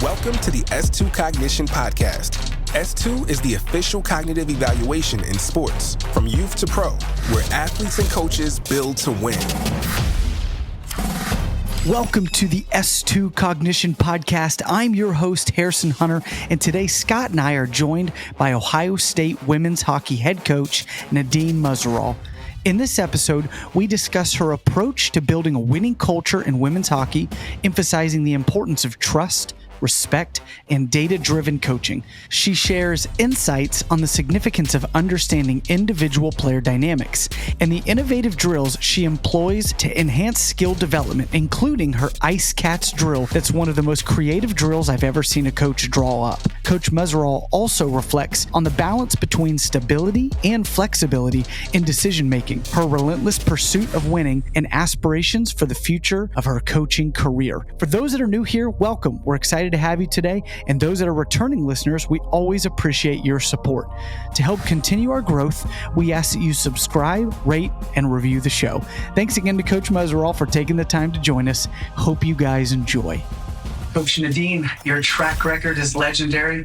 Welcome to the S2 Cognition Podcast. S2 is the official cognitive evaluation in sports, from youth to pro, where athletes and coaches build to win. Welcome to the S2 Cognition Podcast. I'm your host, Harrison Hunter, and today Scott and I are joined by Ohio State women's hockey head coach, Nadine Muzerall. In this episode, we discuss her approach to building a winning culture in women's hockey, emphasizing the importance of trust, respect, and data-driven coaching. She shares insights on the significance of understanding individual player dynamics and the innovative drills she employs to enhance skill development, including her Ice Cats drill that's one of the most creative drills I've ever seen a coach draw up. Coach Muzerall also reflects on the balance between stability and flexibility in decision-making, her relentless pursuit of winning, and aspirations for the future of her coaching career. For those that are new here, welcome. We're excited to have you today, and those that are returning listeners, we always appreciate your support. To help continue our growth, we ask that you subscribe, rate, and review the show. Thanks again to Coach Muzerall for taking the time to join us. Hope you guys enjoy. Coach Nadine, your track record is legendary.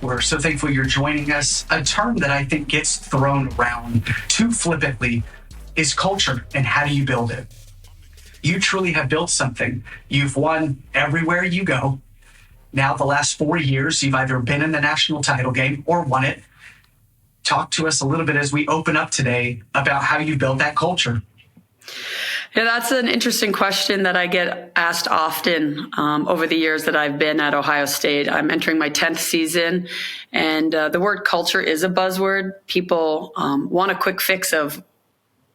We're so thankful you're joining us. A term that I think gets thrown around too flippantly is culture, and how do you build it? You truly have built something. You've won everywhere you go. Now, the last 4 years, you've either been in the national title game or won it. Talk to us a little bit as we open up today about how you build that culture. Yeah, that's an interesting question that I get asked often over the years that I've been at Ohio State. I'm entering my 10th season, and the word culture is a buzzword. People want a quick fix of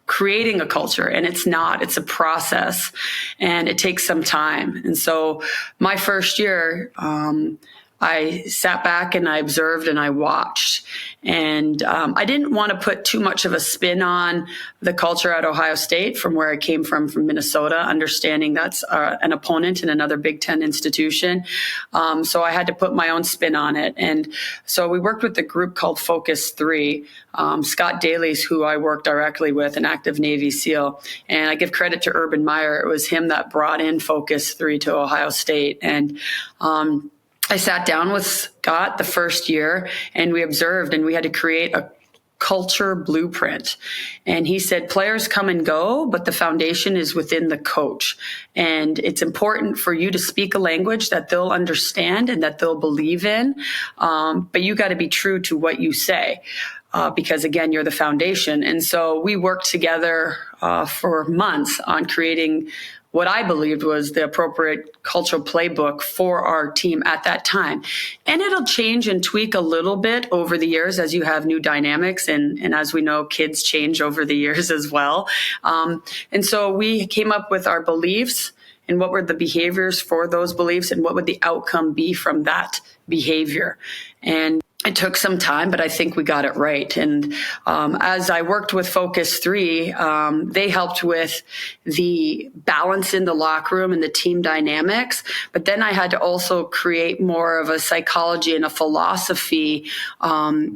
creating a culture, and it's not. It's a process, and it takes some time. And so my first year, I sat back and I observed and I watched. And I didn't want to put too much of a spin on the culture at Ohio State from where I came from Minnesota, understanding that's an opponent in another Big Ten institution. So I had to put my own spin on it. And so we worked with a group called Focus 3. Scott Daly's who I worked directly with, an active Navy SEAL. And I give credit to Urban Meyer. It was him that brought in Focus 3 to Ohio State. And I sat down with Scott the first year, and we observed, and we had to create a culture blueprint. And he said, players come and go, but the foundation is within the coach. And it's important for you to speak a language that they'll understand and that they'll believe in. But you got to be true to what you say. Because again, you're the foundation. And so we worked together for months on creating what I believed was the appropriate cultural playbook for our team at that time. And it'll change and tweak a little bit over the years as you have new dynamics. And as we know, kids change over the years as well. And so we came up with our beliefs and what were the behaviors for those beliefs and what would the outcome be from that behavior. And it took some time, but I think we got it right. And as I worked with Focus 3, they helped with the balance in the locker room and the team dynamics. But then I had to also create more of a psychology and a philosophy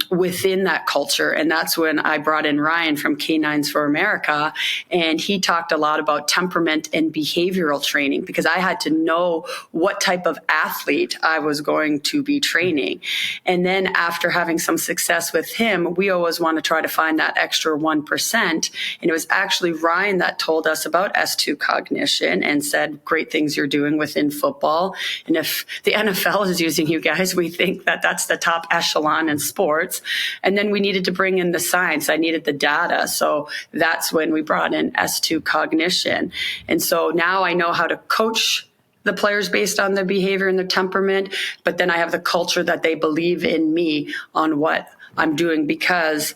within that culture. And that's when I brought in Ryan from Canines for America. And he talked a lot about temperament and behavioral training because I had to know what type of athlete I was going to be training. And then after having some success with him, we always want to try to find that extra 1%. And it was actually Ryan that told us about S2 Cognition and said, great things you're doing within football. And if the NFL is using you guys, we think that that's the top echelon in sports. And then we needed to bring in the science. I needed the data. So that's when we brought in S2 Cognition. And so now I know how to coach the players based on their behavior and their temperament, but then I have the culture that they believe in me on what I'm doing because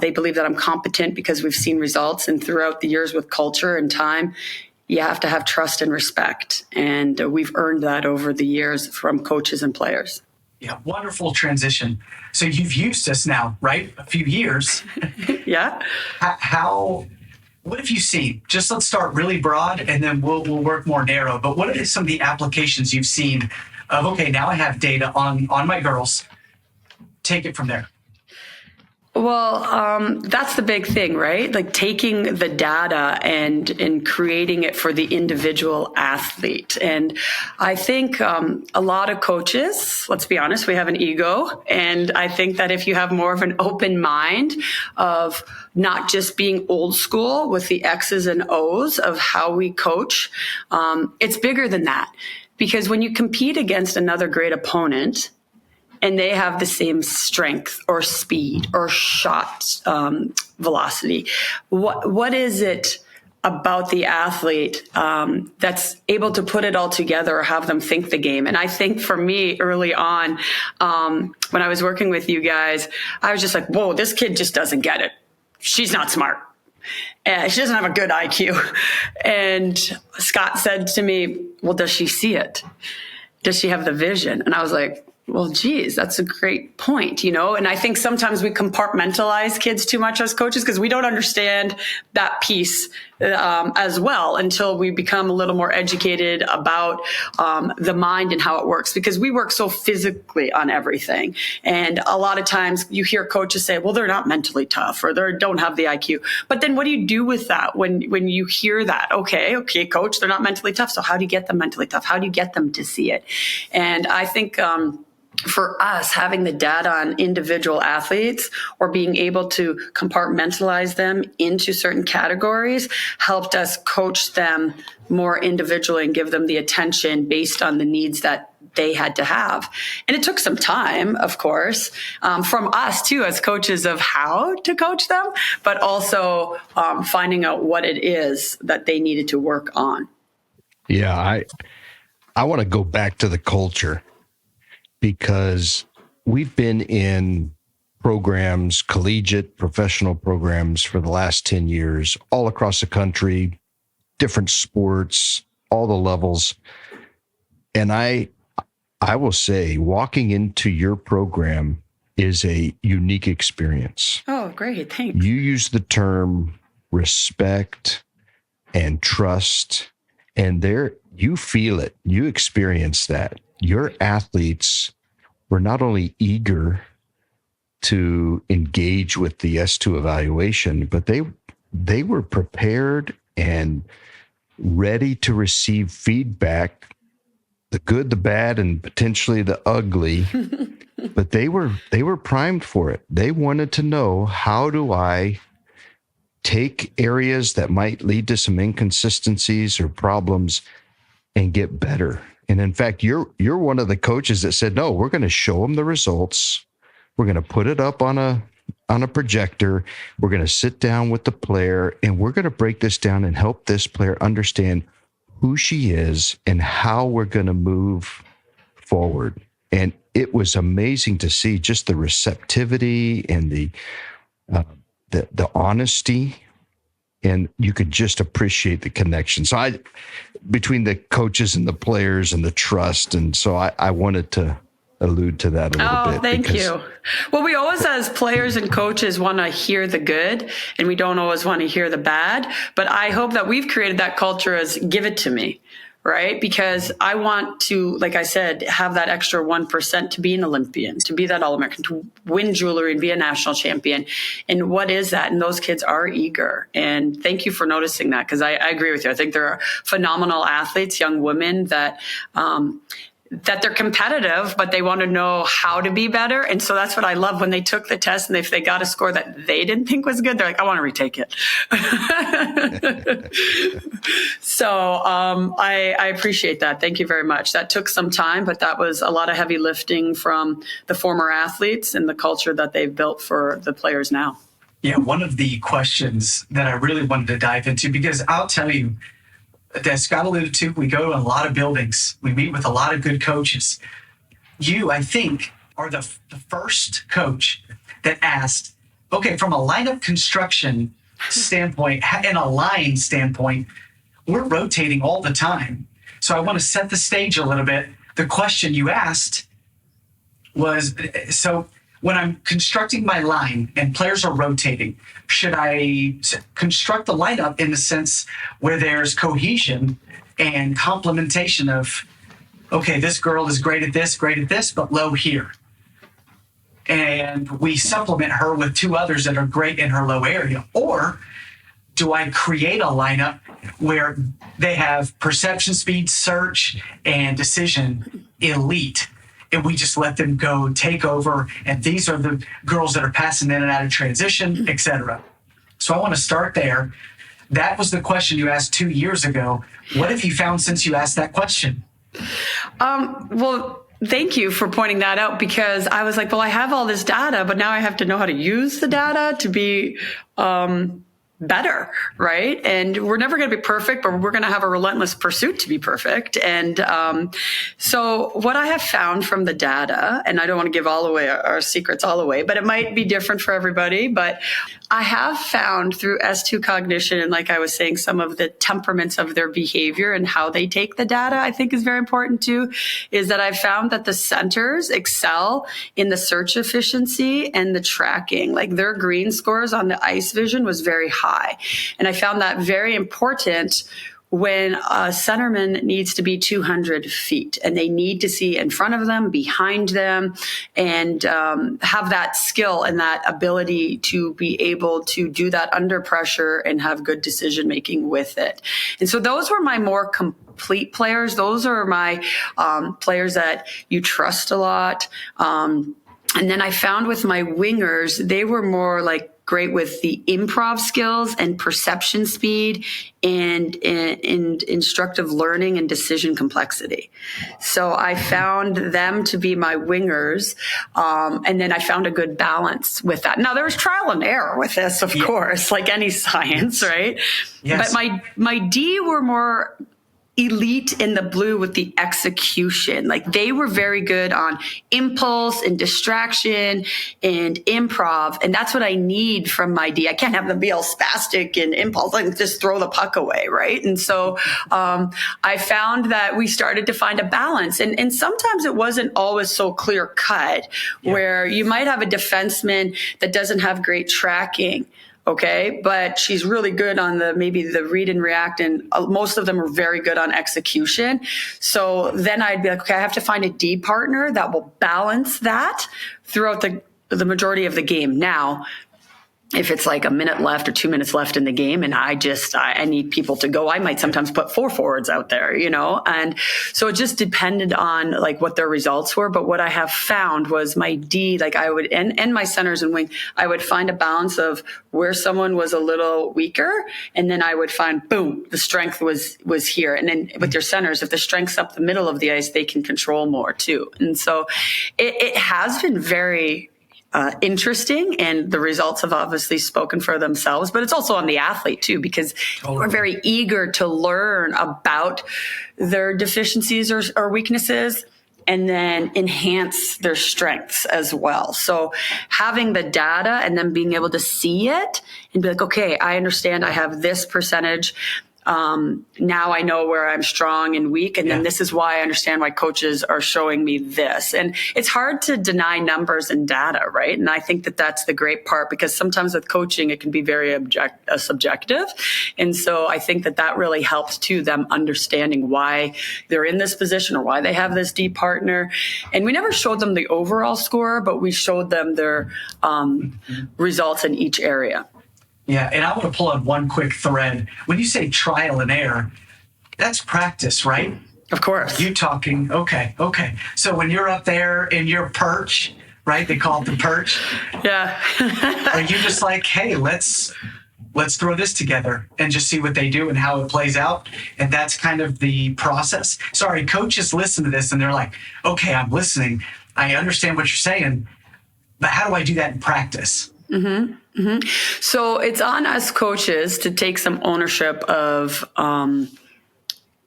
they believe that I'm competent because we've seen results. And throughout the years with culture and time, you have to have trust and respect. And we've earned that over the years from coaches and players. Yeah, wonderful transition. So you've used us now, right? A few years. Yeah. What have you seen? Just let's start really broad and then we'll work more narrow. But what are some of the applications you've seen of, okay, now I have data on my girls. Take it from there. Well, that's the big thing, right? Like taking the data and creating it for the individual athlete. And I think a lot of coaches, let's be honest, we have an ego. And I think that if you have more of an open mind of not just being old school with the X's and O's of how we coach, it's bigger than that. Because when you compete against another great opponent, and they have the same strength or speed or shot velocity, what is it about the athlete that's able to put it all together or have them think the game? And I think for me early on, when I was working with you guys, I was just like, whoa, this kid just doesn't get it. She's not smart. And she doesn't have a good IQ. And Scott said to me, well, does she see it? Does she have the vision? And I was like, well, geez, that's a great point, And I think sometimes we compartmentalize kids too much as coaches because we don't understand that piece as well until we become a little more educated about the mind and how it works, because we work so physically on everything. And a lot of times you hear coaches say, well, they're not mentally tough or they don't have the IQ. But then what do you do with that when you hear that? Okay, coach, they're not mentally tough. So how do you get them mentally tough? How do you get them to see it? And I think for us, having the data on individual athletes or being able to compartmentalize them into certain categories helped us coach them more individually and give them the attention based on the needs that they had to have. And it took some time, of course, from us too, as coaches, of how to coach them, but also finding out what it is that they needed to work on. Yeah, I want to go back to the culture, because we've been in programs, collegiate, professional programs for the last 10 years, all across the country, different sports, all the levels. And I will say, walking into your program is a unique experience. Oh, great. Thanks. You use the term respect and trust, and there you feel it. You experience that. Your athletes were not only eager to engage with the S2 evaluation, but they were prepared and ready to receive feedback, the good, the bad, and potentially the ugly. But they were primed for it. They wanted to know, how do I take areas that might lead to some inconsistencies or problems and get better? And in fact, you're one of the coaches that said, no, we're going to show them the results. We're going to put it up on a projector. We're going to sit down with the player, and we're going to break this down and help this player understand who she is and how we're going to move forward. And it was amazing to see just the receptivity and the honesty. And you could just appreciate the connection. So between the coaches and the players and the trust. And so I wanted to allude to that a little bit. Oh, thank you. Well, we always, as players and coaches, want to hear the good, and we don't always want to hear the bad. But I hope that we've created that culture as give it to me. Right? Because I want to, like I said, have that extra 1% to be an Olympian, to be that All-American, to win jewelry and be a national champion. And what is that? And those kids are eager. And thank you for noticing that, because I agree with you. I think there are phenomenal athletes, young women that they're competitive, but they want to know how to be better. And so that's what I love when they took the test, and if they got a score that they didn't think was good, they're like, I want to retake it. So I appreciate that. Thank you very much. That took some time, but that was a lot of heavy lifting from the former athletes and the culture that they've built for the players now. Yeah, one of the questions that I really wanted to dive into, because I'll tell you, that Scott alluded to, we go to a lot of buildings. We meet with a lot of good coaches. You, I think, are the first coach that asked, okay, from a lineup construction standpoint and a line standpoint, we're rotating all the time. So I want to set the stage a little bit. The question you asked was, so when I'm constructing my line and players are rotating, should I construct the lineup in the sense where there's cohesion and complementation of, okay, this girl is great at this, but low here? and we supplement her with two others that are great in her low area? Or do I create a lineup where they have perception, speed, search, and decision elite, and we just let them go take over, and these are the girls that are passing in and out of transition, etc.? So I want to start there. That was the question you asked 2 years ago. What have you found since you asked that question? Well, thank you for pointing that out, because I was like, well, I have all this data, but now I have to know how to use the data to be better, right? And we're never going to be perfect, but we're going to have a relentless pursuit to be perfect. And so what I have found from the data, and I don't want to give all away our secrets all away, but it might be different for everybody, but I have found through S2 cognition, and like I was saying, some of the temperaments of their behavior and how they take the data, I think is very important too, is that I've found that the centers excel in the search efficiency and the tracking. Like their green scores on the ICE vision was very high. And I found that very important when a centerman needs to be 200 feet and they need to see in front of them, behind them, and have that skill and that ability to be able to do that under pressure and have good decision making with it. And so those were my more complete players. Those are my players that you trust a lot. And then I found with my wingers, they were more like great with the improv skills and perception speed and instructive learning and decision complexity. So I found them to be my wingers. And then I found a good balance with that. Now there was trial and error with this, of course, like any science, right? Yes. But my D were more elite in the blue with the execution. Like they were very good on impulse and distraction and improv. And that's what I need from my D. I can't have them be all spastic and impulse, like just throw the puck away. Right. And so, I found that we started to find a balance, and sometimes it wasn't always so clear cut where you might have a defenseman that doesn't have great tracking. Okay. But she's really good on maybe the read and react. And most of them are very good on execution. So then I'd be like, okay, I have to find a D partner that will balance that throughout the majority of the game. Now, if it's like a minute left or 2 minutes left in the game and I need people to go, I might sometimes put 4 forwards out there, and so it just depended on like what their results were. But what I have found was my D, like I would, and my centers and wing, I would find a balance of where someone was a little weaker. And then I would find, boom, the strength was here. And then with your centers, if the strength's up the middle of the ice, they can control more too. And so it has been very interesting, and the results have obviously spoken for themselves, but it's also on the athlete too, because we're very eager to learn about their deficiencies or weaknesses and then enhance their strengths as well. So having the data and then being able to see it and be like, okay, I understand I have this percentage. Now I know where I'm strong and weak. And then this is why I understand why coaches are showing me this. And it's hard to deny numbers and data, right? And I think that that's the great part, because sometimes with coaching, it can be very subjective. And so I think that really helps too, them understanding why they're in this position or why they have this D partner. And we never showed them the overall score, but we showed them their results in each area. Yeah, and I want to pull on one quick thread. When you say trial and error, that's practice, right? Of course. You talking, okay. So when you're up there in your perch, right? They call it the perch. Yeah. Are you just like, hey, let's throw this together and just see what they do and how it plays out? And that's kind of the process. Sorry, coaches listen to this and they're like, okay, I'm listening. I understand what you're saying, but how do I do that in practice? Mm-hmm. Mm-hmm. So it's on us coaches to take some ownership of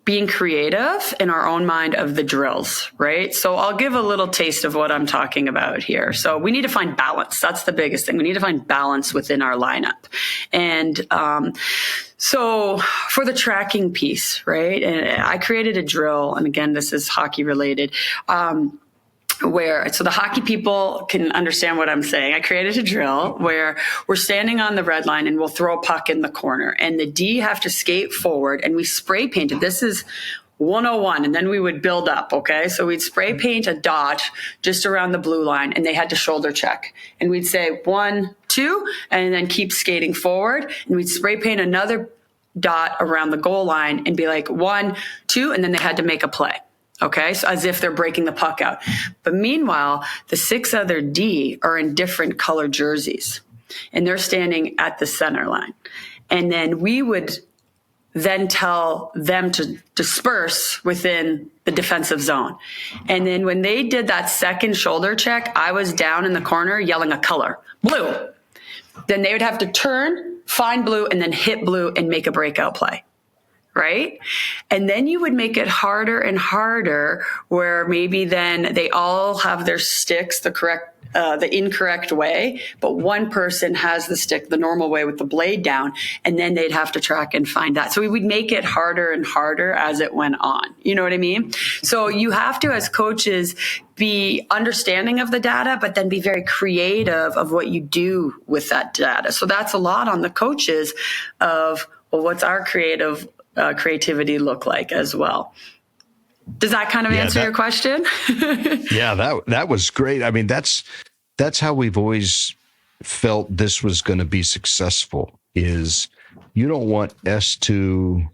being creative in our own mind of the drills, right? So I'll give a little taste of what I'm talking about here. So we need to find balance. That's the biggest thing. We need to find balance within our lineup. And so for the tracking piece, right? And I created a drill, and again, this is hockey related. So the hockey people can understand what I'm saying. I created a drill where we're standing on the red line and we'll throw a puck in the corner, and the D have to skate forward, and we spray painted. This is 101, and then we would build up, okay? So we'd spray paint a dot just around the blue line, and they had to shoulder check. And we'd say 1, 2, and then keep skating forward. And we'd spray paint another dot around the goal line and be like 1, 2, and then they had to make a play. Okay, so as if they're breaking the puck out. But meanwhile, the 6 other D are in different color jerseys, and they're standing at the center line. And then we would then tell them to disperse within the defensive zone. And then when they did that second shoulder check, I was down in the corner yelling a color, blue. Then they would have to turn, find blue, and then hit blue and make a breakout play. Right? And then you would make it harder and harder, where maybe then they all have their sticks the incorrect way, but one person has the stick the normal way with the blade down, and then they'd have to track and find that. So we would make it harder and harder as it went on. You know what I mean? So you have to, as coaches, be understanding of the data, but then be very creative of what you do with that data. So that's a lot on the coaches of, well, what's our creativity look like as well. Does that kind of answer your question? Yeah, that was great. I mean, that's how we've always felt this was going to be successful. Is you don't want S2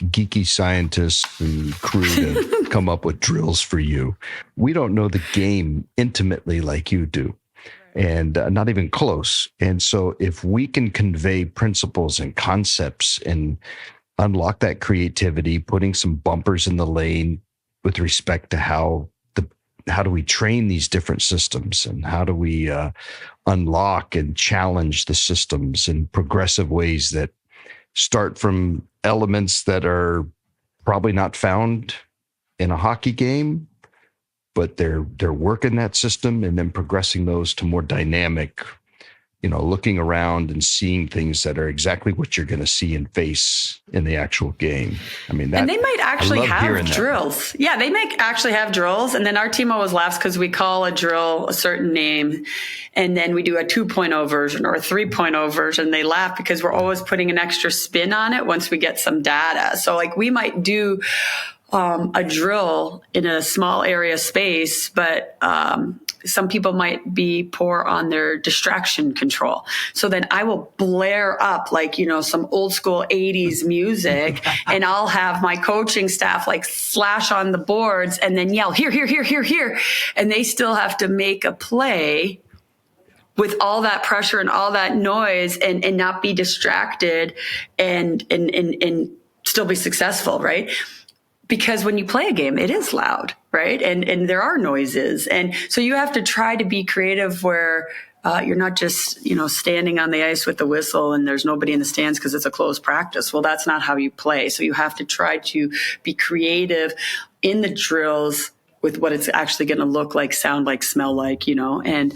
geeky scientists and crew to come up with drills for you. We don't know the game intimately like you do, and not even close. And so if we can convey principles and concepts and unlock that creativity, putting some bumpers in the lane with respect to how do we train these different systems, and how do we unlock and challenge the systems in progressive ways that start from elements that are probably not found in a hockey game, but they're working that system, and then progressing those to more dynamic, looking around and seeing things that are exactly what you're going to see and face in the actual game. I mean, and they might actually have drills. Yeah, they might actually have drills. And then our team always laughs because we call a drill a certain name, and then we do a 2.0 version or a 3.0 version. They laugh because we're always putting an extra spin on it once we get some data. So like we might do a drill in a small area space, but some people might be poor on their distraction control. So then I will blare up some old school 80s music, and I'll have my coaching staff slash on the boards and then yell, here, here, here, here, here. And they still have to make a play with all that pressure and all that noise and not be distracted and still be successful, right? Because when you play a game, it is loud, right? And there are noises. And so you have to try to be creative where you're not just, standing on the ice with the whistle and there's nobody in the stands because it's a closed practice. Well, that's not how you play. So you have to try to be creative in the drills with what it's actually going to look like, sound like, smell like, and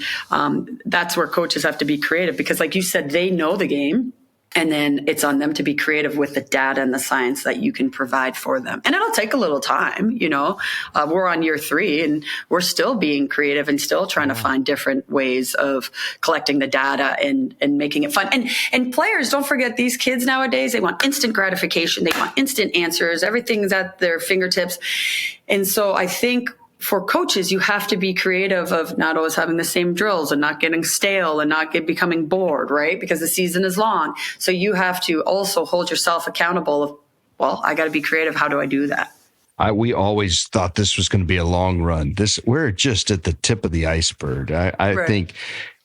that's where coaches have to be creative because like you said, they know the game. And then it's on them to be creative with the data and the science that you can provide for them. And it'll take a little time, we're on year 3 and we're still being creative and still trying to find different ways of collecting the data and making it fun. And players, don't forget, these kids nowadays, they want instant gratification. They want instant answers. Everything's at their fingertips. And so I think for coaches, you have to be creative of not always having the same drills and not getting stale and not becoming bored, right? Because the season is long. So you have to also hold yourself accountable of, well, I got to be creative. How do I do that? We always thought this was going to be a long run. We're just at the tip of the iceberg. I think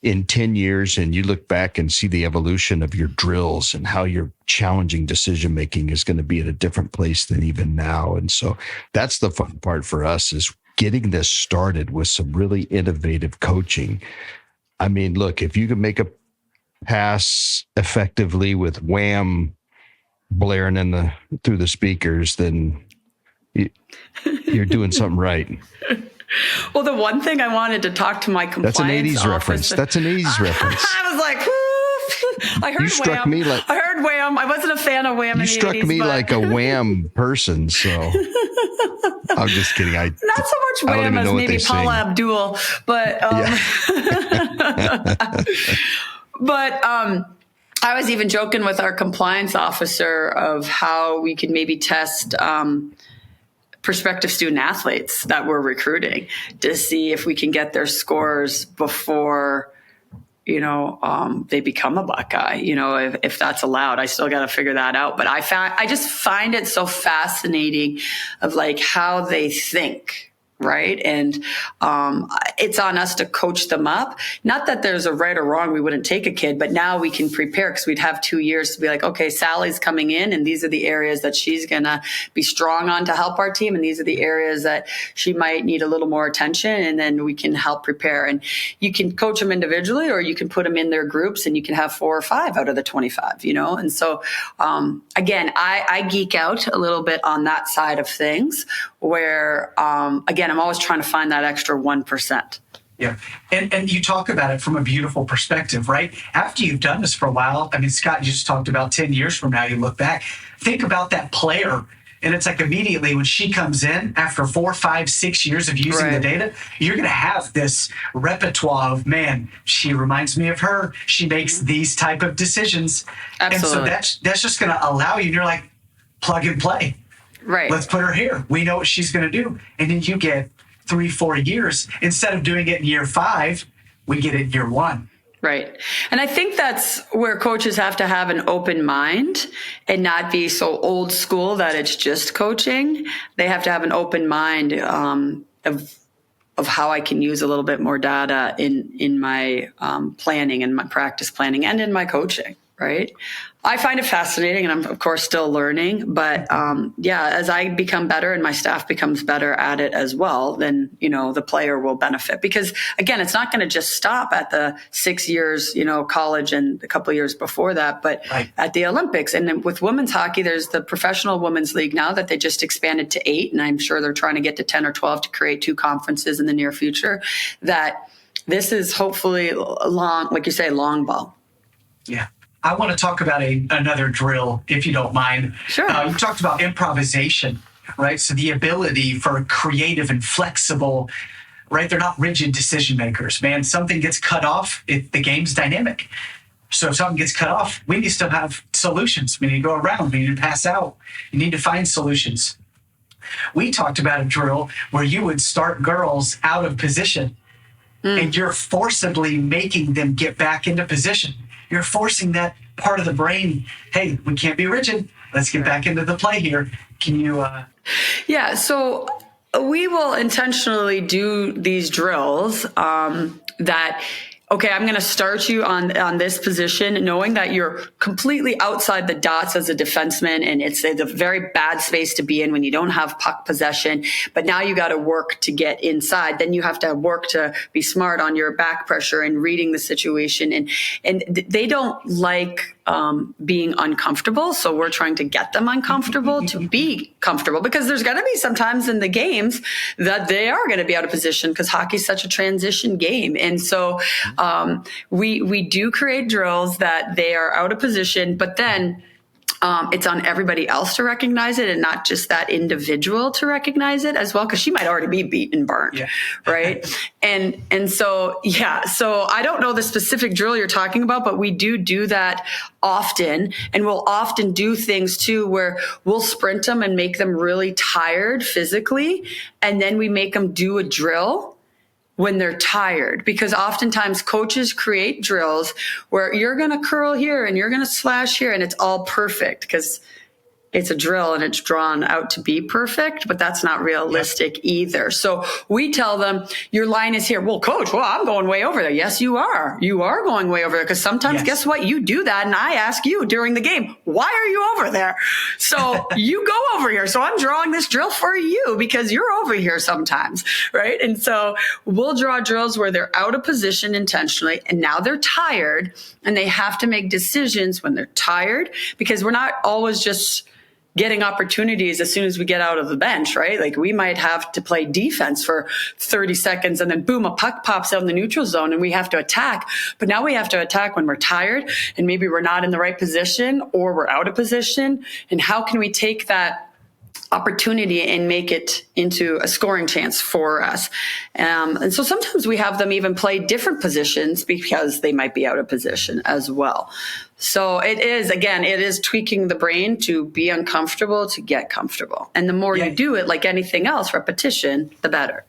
in 10 years, and you look back and see the evolution of your drills and how your challenging decision-making is going to be at a different place than even now. And so that's the fun part for us, is getting this started with some really innovative coaching. I mean, look, if you can make a pass effectively with Wham blaring through the speakers, then you're doing something right. Well, the one thing I wanted to talk to my compliance officer. That's an 80s reference. I was like, I heard Wham. I heard Wham. I wasn't a fan of Wham in the 80s. You struck me like a Wham person, so I'm just kidding. Not so much Wham as maybe Paula Abdul, but but I was even joking with our compliance officer of how we could maybe test prospective student athletes that we're recruiting to see if we can get their scores before, they become a Buckeye, if that's allowed. I still got to figure that out. But I just find it so fascinating of like how they think. Right. And it's on us to coach them up. Not that there's a right or wrong. We wouldn't take a kid, but now we can prepare because we'd have 2 years to be like, okay, Sally's coming in and these are the areas that she's going to be strong on to help our team. And these are the areas that she might need a little more attention. And then we can help prepare. And you can coach them individually or you can put them in their groups and you can have 4 or 5 out of the 25, And so, again, I geek out a little bit on that side of things where, again, I'm always trying to find that extra 1%. Yeah. And you talk about it from a beautiful perspective, right? After you've done this for a while, I mean, Scott, you just talked about 10 years from now, you look back, think about that player. And it's like immediately when she comes in after 4, 5, 6 years of using the data, you're going to have this repertoire of, man, she reminds me of her. She makes these type of decisions. Absolutely. And so that's just going to allow you. And you're like, plug and play. Right. Let's put her here. We know what she's going to do. And then you get 3, 4 years. Instead of doing it in year 5, we get it in year 1. Right. And I think that's where coaches have to have an open mind and not be so old school that it's just coaching. They have to have an open mind of how I can use a little bit more data in my planning and my practice planning and in my coaching. Right. I find it fascinating and I'm, of course, still learning. But as I become better and my staff becomes better at it as well, then, the player will benefit. Because, again, it's not going to just stop at the 6 years, college and a couple of years before that, but at the Olympics. And then with women's hockey, there's the professional women's league now that they just expanded to 8. And I'm sure they're trying to get to 10 or 12 to create 2 conferences in the near future. That this is hopefully long, like you say, long ball. Yeah. I want to talk about another drill, if you don't mind. Sure. You talked about improvisation, right? So the ability for creative and flexible, right? They're not rigid decision makers, man. Something gets cut off, the game's dynamic. So if something gets cut off, we need to still have solutions. We need to go around. We need to pass out. You need to find solutions. We talked about a drill where you would start girls out of position and you're forcibly making them get back into position. You're forcing that part of the brain, hey, we can't be rigid. Let's get back into the play here. Can you? Yeah, so we will intentionally do these drills that, okay, I'm going to start you on this position, knowing that you're completely outside the dots as a defenseman, and it's a very bad space to be in when you don't have puck possession. But now you got to work to get inside. Then you have to work to be smart on your back pressure and reading the situation. And they don't like being uncomfortable. So we're trying to get them uncomfortable to be comfortable, because there's going to be some times in the games that they are going to be out of position because hockey's such a transition game. And so we do create drills that they are out of position, but then it's on everybody else to recognize it and not just that individual to recognize it as well, because she might already be beat and burnt, right? And so, so I don't know the specific drill you're talking about, but we do that often, and we'll often do things too where we'll sprint them and make them really tired physically, and then we make them do a drill when they're tired, because oftentimes coaches create drills where you're going to curl here and you're going to slash here and it's all perfect because it's a drill and it's drawn out to be perfect, but that's not realistic either. So we tell them, your line is here. Well, coach, I'm going way over there. Yes, you are. You are going way over there, because sometimes guess what? You do that. And I ask you during the game, why are you over there? So you go over here. So I'm drawing this drill for you because you're over here sometimes, right? And so we'll draw drills where they're out of position intentionally, and now they're tired and they have to make decisions when they're tired, because we're not always just getting opportunities as soon as we get out of the bench, right? Like we might have to play defense for 30 seconds and then boom, a puck pops out in the neutral zone and we have to attack. But now we have to attack when we're tired and maybe we're not in the right position or we're out of position. And how can we take that opportunity and make it into a scoring chance for us? And so sometimes we have them even play different positions because they might be out of position as well. So it is tweaking the brain to be uncomfortable, to get comfortable. And the more you do it, like anything else, repetition, the better.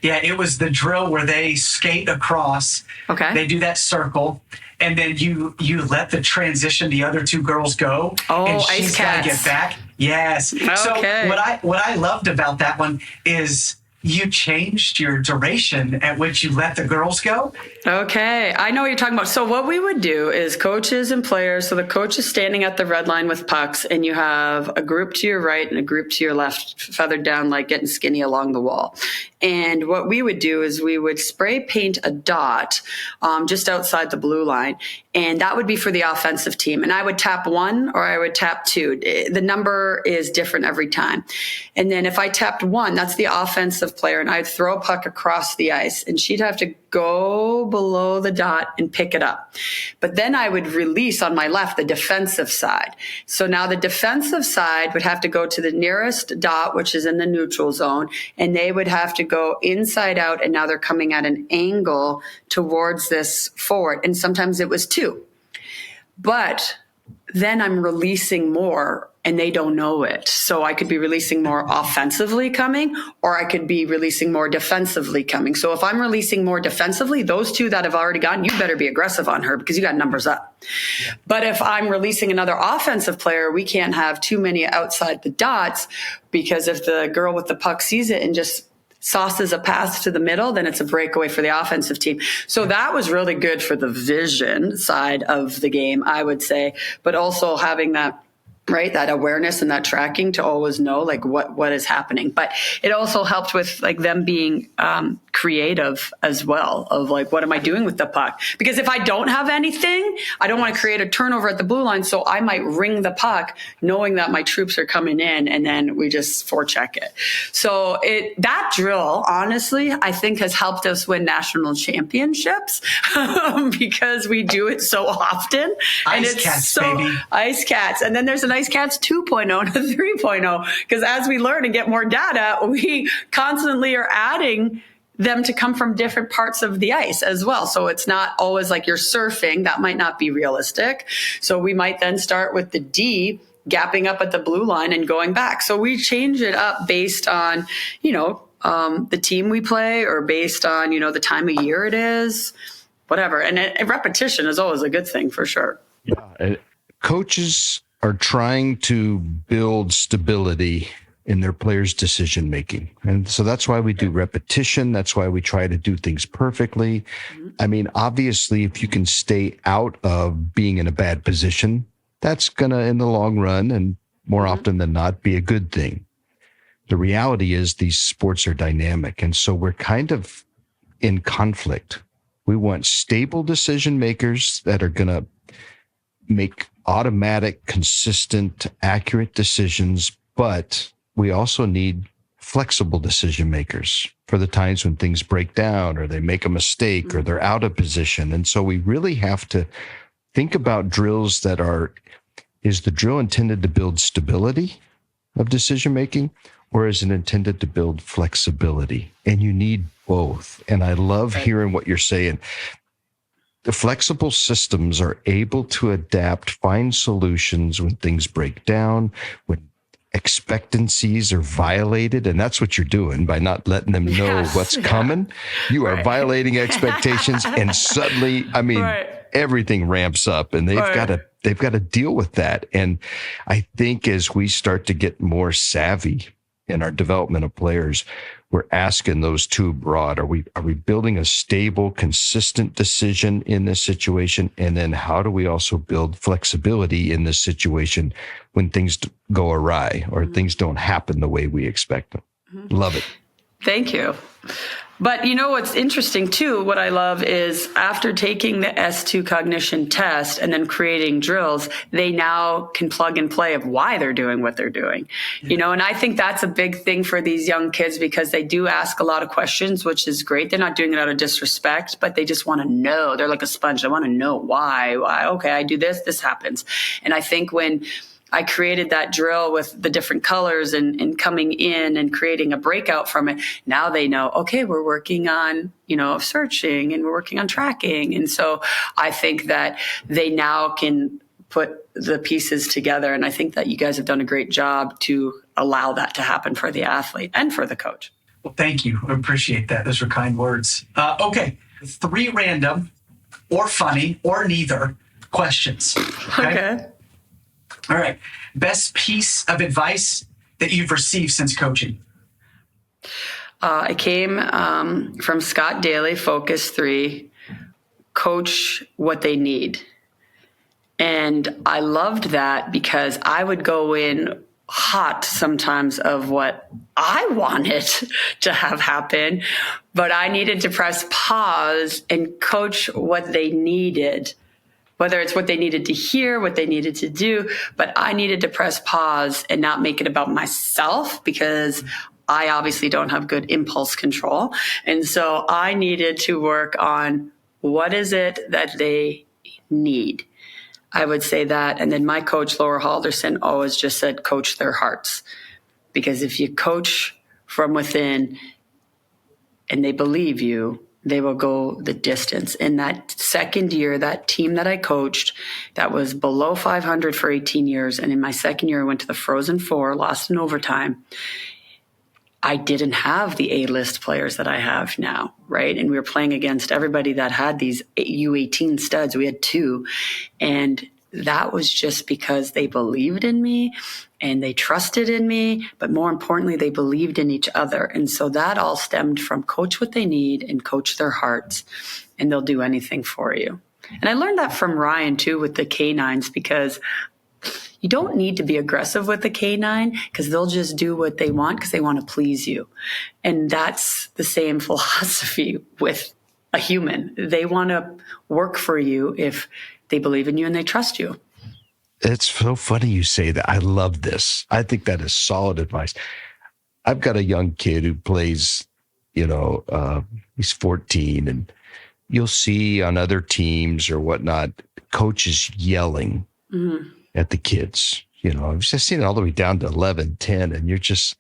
Yeah, it was the drill where they skate across. Okay. They do that circle, and then you let the transition, the other two girls go. Oh, and ice she's cats. Got to get back. Yes. Okay. So what I loved about that one is you changed your duration at which you let the girls go. Okay. I know what you're talking about. So what we would do is coaches and players. So the coach is standing at the red line with pucks, and you have a group to your right and a group to your left, feathered down, like getting skinny along the wall. And what we would do is we would spray paint a dot just outside the blue line. And that would be for the offensive team. And I would tap 1 or I would tap 2. The number is different every time. And then if I tapped 1, that's the offensive player. And I'd throw a puck across the ice, and she'd have to go below the dot and pick it up. But then I would release on my left the defensive side. So now the defensive side would have to go to the nearest dot, which is in the neutral zone, and they would have to go inside out, and now they're coming at an angle towards this forward. And sometimes it was 2. But then I'm releasing more and they don't know it. So I could be releasing more offensively coming, or I could be releasing more defensively coming. So if I'm releasing more defensively, those 2 that have already gone, you better be aggressive on her because you got numbers up. Yeah. But if I'm releasing another offensive player, we can't have too many outside the dots, because if the girl with the puck sees it and just sauces a pass to the middle, then it's a breakaway for the offensive team. So that was really good for the vision side of the game, I would say, but also having that, right, that awareness and that tracking to always know like what is happening. But it also helped with like them being creative as well, of like, what am I doing with the puck? Because if I don't have anything, I don't want to create a turnover at the blue line. So I might ring the puck knowing that my troops are coming in, and then we just forecheck it. So that drill, honestly, I think has helped us win national championships because we do it so often. Ice cats, baby. Ice cats. And then there's an Ice Cats 2.0 and a 3.0, because as we learn and get more data, we constantly are adding them to come from different parts of the ice as well. So it's not always like you're surfing. That might not be realistic. So we might then start with the D, gapping up at the blue line and going back. So we change it up based on, the team we play, or based on, the time of year it is, whatever. And repetition is always a good thing for sure. Yeah. Coaches are trying to build stability in their players' decision making. And so that's why we do repetition. That's why we try to do things perfectly. Mm-hmm. I mean, obviously, if you can stay out of being in a bad position, that's going to, in the long run, and more often than not, be a good thing. The reality is these sports are dynamic. And so we're kind of in conflict. We want stable decision makers that are going to make automatic, consistent, accurate decisions, but we also need flexible decision makers for the times when things break down or they make a mistake or they're out of position. And so we really have to think about drills that is the drill intended to build stability of decision making, or is it intended to build flexibility? And you need both. And I love hearing what you're saying. The flexible systems are able to adapt, find solutions when things break down, when expectancies are violated. And that's what you're doing by not letting them know what's coming. You are violating expectations. And suddenly, everything ramps up, and they've got to deal with that. And I think as we start to get more savvy in our development of players, we're asking those too broad. Are we building a stable, consistent decision in this situation? And then how do we also build flexibility in this situation when things go awry or things don't happen the way we expect them? Mm-hmm. Love it. Thank you. But what's interesting too, what I love is after taking the S2 cognition test and then creating drills, they now can plug and play of why they're doing what they're doing. And I think that's a big thing for these young kids, because they do ask a lot of questions, which is great. They're not doing it out of disrespect, but they just want to know. They're like a sponge. They want to know why. Okay, I do this happens. And I think when I created that drill with the different colors and coming in and creating a breakout from it. Now they know, okay, we're working on, searching and we're working on tracking. And so I think that they now can put the pieces together. And I think that you guys have done a great job to allow that to happen for the athlete and for the coach. Well, thank you. I appreciate that. Those are kind words. Okay. 3 random or funny or neither questions. Okay. All right. Best piece of advice that you've received since coaching? It came from Scott Daly, Focus 3, coach what they need. And I loved that because I would go in hot sometimes of what I wanted to have happen, but I needed to press pause and coach what they needed. Whether it's what they needed to hear, what they needed to do, but I needed to press pause and not make it about myself because I obviously don't have good impulse control. And so I needed to work on what is it that they need. I would say that. And then my coach, Laura Halderson, always just said, coach their hearts. Because if you coach from within and they believe you, they will go the distance. In that second year, that team that I coached, that was below 500 for 18 years. And in my second year, I went to the Frozen Four, lost in overtime. I didn't have the A-list players that I have now, right? And we were playing against everybody that had these U18 studs. We had 2. And that was just because they believed in me and they trusted in me, but more importantly, they believed in each other. And so that all stemmed from coach what they need and coach their hearts, and they'll do anything for you. And I learned that from Ryan too with the K9s, because you don't need to be aggressive with the K9 because they'll just do what they want because they want to please you. And that's the same philosophy with a human. They want to work for you if they believe in you and they trust you. It's so funny you say that. I love this. I think that is solid advice. I've got a young kid who plays, he's 14, and you'll see on other teams or whatnot, coaches yelling at the kids. I've just seen it all the way down to 11, 10, and you're just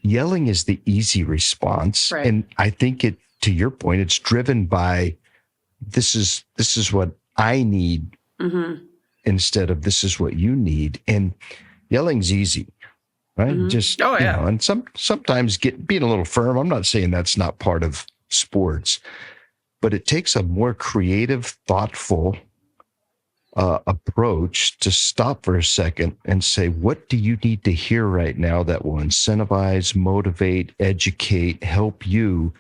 yelling is the easy response. Right. And I think to your point, it's driven by this is what I need. Instead of this is what you need. And yelling's easy, right? Just, and sometimes being a little firm. I'm not saying that's not part of sports, but it takes a more creative, thoughtful approach to stop for a second and say, what do you need to hear right now that will incentivize, motivate, educate, help you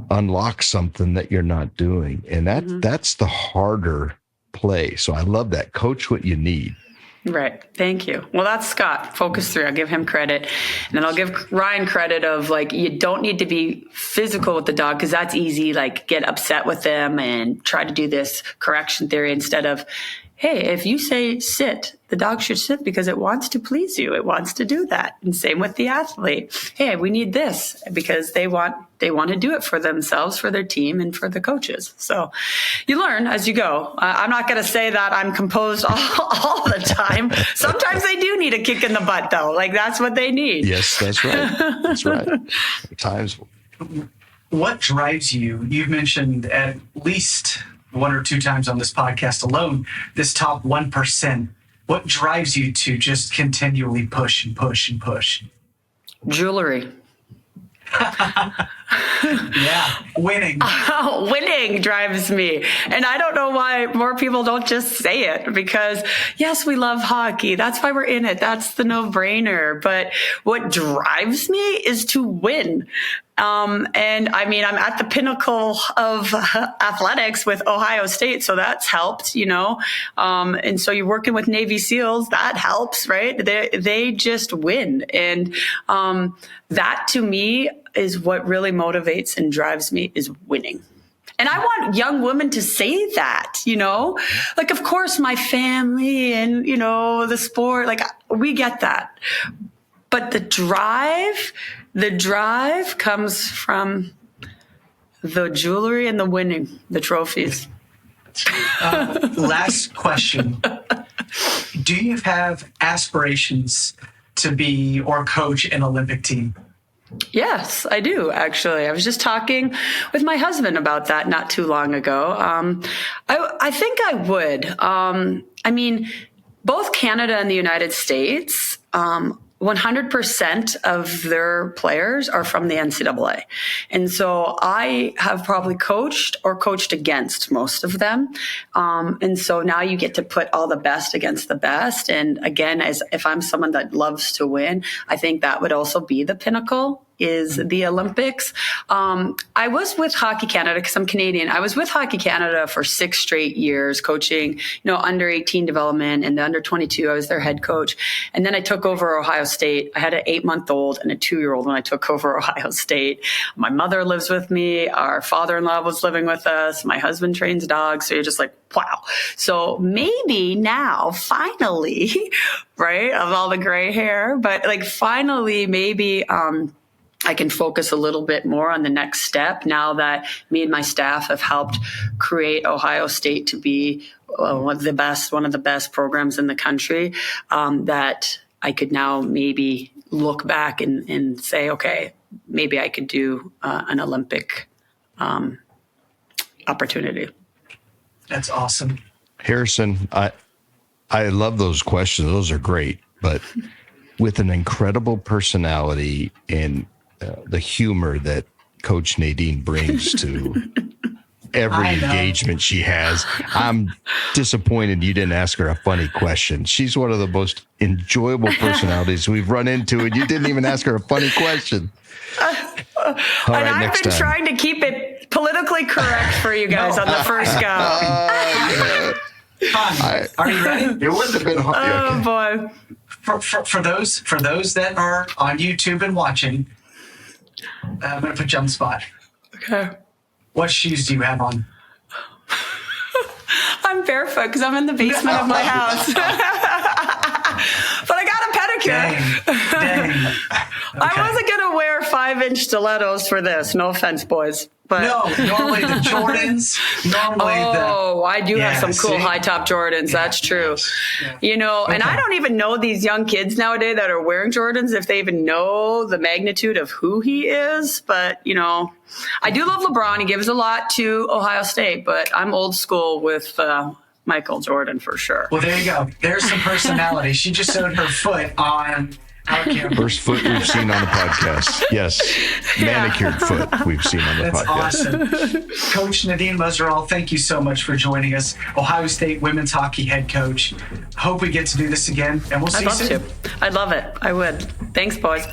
unlock something that you're not doing? And that's the harder play. So I love that. Coach what you need. Right. Thank you. Well, that's Scott, Focus 3. I'll give him credit. And then I'll give Ryan credit of you don't need to be physical with the dog because that's easy. Get upset with them and try to do this correction theory instead of, hey, if you say sit, the dog should sit because it wants to please you. It wants to do that. And same with the athlete. Hey, we need this because they want to do it for themselves, for their team, and for the coaches. So you learn as you go. I'm not going to say that I'm composed all the time. Sometimes they do need a kick in the butt, though. That's what they need. Yes, that's right. That's right. At times. What drives you? You've mentioned at least 1 or 2 times on this podcast alone, this top 1%. What drives you to just continually push and push and push? Jewelry. Yeah, winning. Winning drives me. And I don't know why more people don't just say it because, yes, we love hockey. That's why we're in it. That's the no-brainer. But what drives me is to win. And I mean, I'm at the pinnacle of athletics with Ohio State, so that's helped, and so you're working with Navy SEALs, that helps, right? They just win. And that to me is what really motivates and drives me is winning. And I want young women to say that, of course, my family and, the sport, we get that. But the drive comes from the jewelry and the winning, the trophies. Last question. do you have aspirations to be or coach an Olympic team? Yes, I do, actually. I was just talking with my husband about that not too long ago. I think I would. I mean, both Canada and the United States, 100% of their players are from the NCAA. And so I have probably coached or coached against most of them. And so now you get to put all the best against the best. And again, as if I'm someone that loves to win, I think that would also be the pinnacle, is the Olympics. I was with Hockey Canada because I'm Canadian. I was with Hockey Canada for 6 straight years, coaching, under 18 development and the under 22. I was their head coach. And then I took over Ohio State. I had an 8-month-old and a 2-year-old when I took over Ohio State. My mother lives with me. Our father-in-law was living with us. My husband trains dogs. So you're just like, wow. So maybe now, finally, right, of all the gray hair, but like finally, maybe, I can focus a little bit more on the next step now that me and my staff have helped create Ohio State to be one of the best programs in the country, that I could now maybe look back and say, okay, maybe I could do an Olympic opportunity. That's awesome. Harrison, I love those questions. Those are great. But with an incredible personality and the humor that Coach Nadine brings to every engagement she has, I'm disappointed you didn't ask her a funny question. She's one of the most enjoyable personalities we've run into, and you didn't even ask her a funny question. I've been trying to keep it politically correct for you guys on the first go. Are you ready? It wouldn't have been hard. Oh, boy. For those that are on YouTube and watching, I'm going to put you on the spot. Okay. What shoes do you have on? I'm barefoot because I'm in the basement of my house. But I got a pedicure. Dang. Okay. I wasn't going to wear 5-inch stilettos for this. No offense, boys. But no, normally the Jordans. I do have some cool high top Jordans. Yeah, that's true. Yeah. And I don't even know these young kids nowadays that are wearing Jordans if they even know the magnitude of who he is. But, I do love LeBron. He gives a lot to Ohio State, but I'm old school with Michael Jordan for sure. Well, there you go. There's some personality. She just showed her foot on our camera. First foot we've seen on the podcast. Yes. Manicured foot we've seen on the podcast. That's awesome. Coach Nadine Muzerall, thank you so much for joining us. Ohio State women's hockey head coach. Hope we get to do this again, and we'll see you soon. I'd love it. I would. Thanks, boys.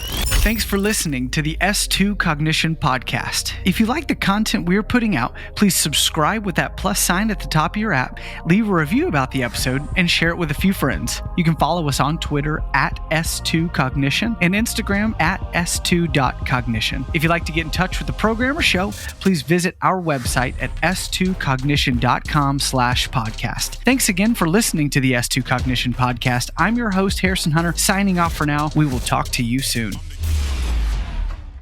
Thanks for listening to the S2 Cognition Podcast. If you like the content we're putting out, please subscribe with that plus sign at the top of your app, leave a review about the episode, and share it with a few friends. You can follow us on Twitter at S2Cognition and Instagram at S2.cognition. If you'd like to get in touch with the program or show, please visit our website at S2Cognition.com/podcast. Thanks again for listening to the S2 Cognition Podcast. I'm your host, Harrison Hunter, signing off for now. We will talk to you soon.